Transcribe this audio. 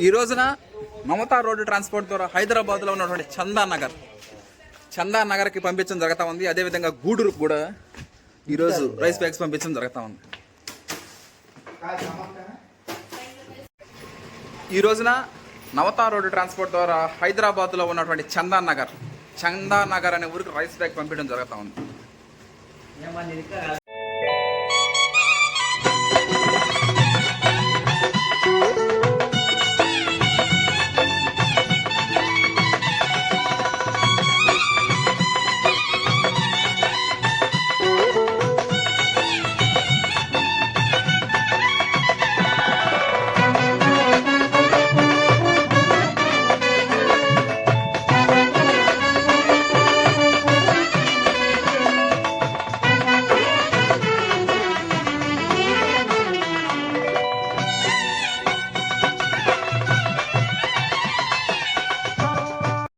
ఈ రోజున Mamata road transport ద్వారా హైదరాబాద్లో ఉన్నటువంటి చందా నగర్కి పంపించడం జరుగుతూ ఉంది. అదేవిధంగా గూడూరుకు కూడా ఈరోజు రైస్ బ్యాగ్స్ పంపించడం జరుగుతూ ఉంది. ఈ రోజున నవతా రోడ్డు ట్రాన్స్పోర్ట్ ద్వారా హైదరాబాద్లో ఉన్నటువంటి చందా నగర్ అనే ఊరికి రైస్ బ్యాగ్ పంపించడం జరుగుతూ ఉంది.